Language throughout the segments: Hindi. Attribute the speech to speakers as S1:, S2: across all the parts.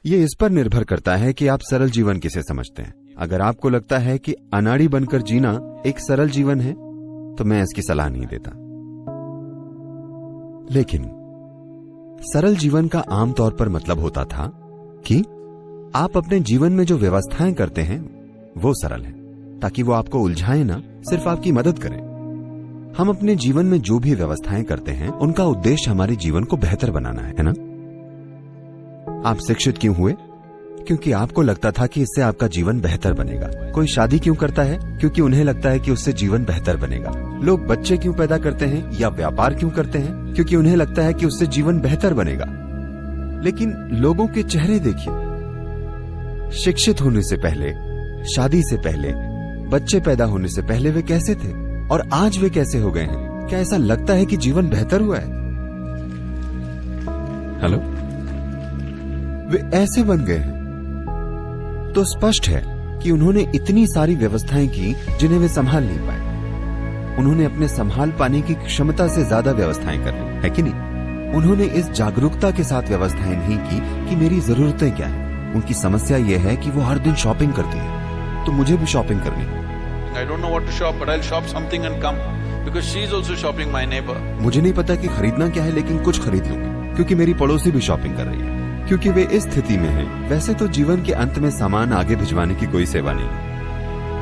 S1: ये इस पर निर्भर करता है कि आप सरल जीवन किसे समझते हैं। अगर आपको लगता है कि अनाड़ी बनकर जीना एक सरल जीवन है तो मैं इसकी सलाह नहीं देता। लेकिन सरल जीवन का आमतौर पर मतलब होता था कि आप अपने जीवन में जो व्यवस्थाएं करते हैं वो सरल है, ताकि वो आपको उलझाए ना, सिर्फ आपकी मदद करें। हम अपने जीवन में जो भी व्यवस्थाएं करते हैं उनका उद्देश्य हमारे जीवन को बेहतर बनाना है ना? आप शिक्षित क्यों हुए? क्योंकि आपको लगता था कि इससे आपका जीवन बेहतर बनेगा। कोई शादी क्यों करता है? क्योंकि उन्हें लगता है कि उससे जीवन बेहतर बनेगा। लोग बच्चे क्यों पैदा करते हैं या व्यापार क्यों करते हैं? क्योंकि उन्हें लगता है कि उससे जीवन बेहतर बनेगा। लेकिन लोगों के चेहरे देखिए, शिक्षित होने से पहले, शादी से पहले, बच्चे पैदा होने से पहले वे कैसे थे और आज वे कैसे हो गए हैं? क्या ऐसा लगता है कि जीवन बेहतर हुआ है? हेलो, वे ऐसे बन गए हैं। तो स्पष्ट है कि उन्होंने इतनी सारी व्यवस्थाएं की जिन्हें वे संभाल नहीं पाए। उन्होंने अपने संभाल पाने की क्षमता से ज्यादा व्यवस्थाएं कर ली, है कि नहीं? उन्होंने इस जागरूकता के साथ व्यवस्थाएं नहीं की कि मेरी जरूरतें क्या है। उनकी समस्या यह है कि वो हर दिन शॉपिंग करती है, तो मुझे भी शॉपिंग करनी है।
S2: I don't know what to shop, but I'll shop something and come because she is also shopping, my neighbor.
S1: मुझे नहीं पता कि खरीदना क्या है, लेकिन कुछ खरीद लूंगी क्योंकि मेरी पड़ोसी भी शॉपिंग कर रही है। क्योंकि वे इस स्थिति में हैं। वैसे तो जीवन के अंत में सामान आगे भिजवाने की कोई सेवा नहीं,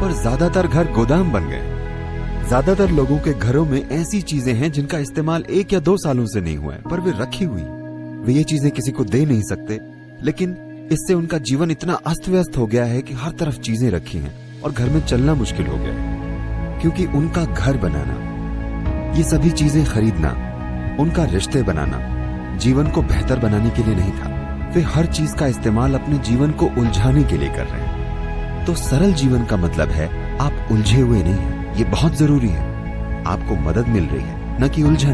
S1: पर ज्यादातर घर गोदाम बन गए। ज्यादातर लोगों के घरों में ऐसी चीजें हैं जिनका इस्तेमाल 1 या 2 सालों से नहीं हुआ है, पर वे रखी हुई। वे ये चीजें किसी को दे नहीं सकते, लेकिन इससे उनका जीवन इतना अस्त व्यस्त हो गया है कि हर तरफ चीजें रखी हैं और घर में चलना मुश्किल हो गया है। क्योंकि उनका घर बनाना, ये सभी चीजें खरीदना, उनका रिश्ते बनाना जीवन को बेहतर बनाने के लिए नहीं था। वे हर चीज का इस्तेमाल अपने जीवन को उलझाने के लिए कर रहे हैं। तो सरल जीवन का मतलब है आप उलझे हुए नहीं हैं। ये बहुत जरूरी है। आपको मदद मिल रही है, न कि उलझन।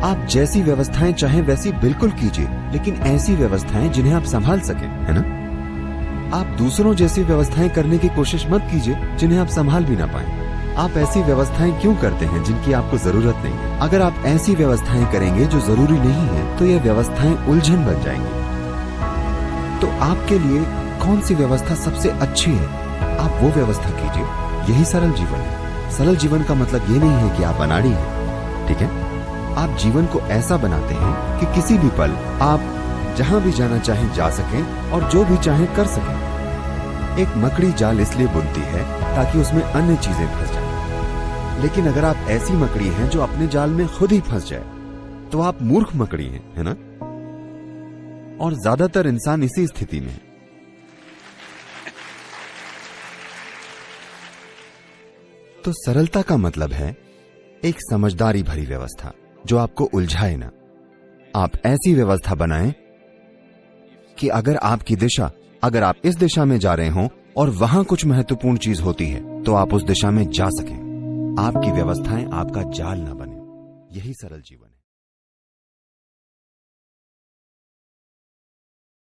S1: आप जैसी व्यवस्थाएं चाहें वैसी बिल्कुल कीजिए, लेकिन ऐसी व्यवस्थाएं जिन्हें आप संभाल सकें, है ना? आप दूसरों जैसी व्यवस्थाएं करने की कोशिश मत कीजिए जिन्हें आप संभाल भी ना पाएं। आप ऐसी व्यवस्थाएं क्यों करते हैं जिनकी आपको जरूरत नहीं है? अगर आप ऐसी व्यवस्थाएं करेंगे जो जरूरी नहीं है तो ये व्यवस्थाएं उलझन बन जाएंगी। तो आपके लिए कौन सी व्यवस्था सबसे अच्छी है, आप वो व्यवस्था कीजिए। यही सरल जीवन है। सरल जीवन का मतलब ये नहीं है कि आप अनाड़ी हैं, ठीक है? आप जीवन को ऐसा बनाते हैं कि किसी भी पल आप जहां भी जाना चाहें जा सकें और जो भी चाहें कर सकें। एक मकड़ी जाल इसलिए बुनती है ताकि उसमें अन्य चीजें फंस जाएं। लेकिन अगर आप ऐसी मकड़ी हैं जो अपने जाल में खुद ही फंस जाए तो आप मूर्ख मकड़ी हैं, है ना? और ज्यादातर इंसान इसी स्थिति में है। तो सरलता का मतलब है एक समझदारी भरी व्यवस्था जो आपको उलझाए ना। आप ऐसी व्यवस्था बनाएं कि अगर अगर आप इस दिशा में जा रहे हो और वहां कुछ महत्वपूर्ण चीज होती है तो आप उस दिशा में जा सकें। आपकी व्यवस्थाएं आपका जाल ना बने। यही सरल जीवन।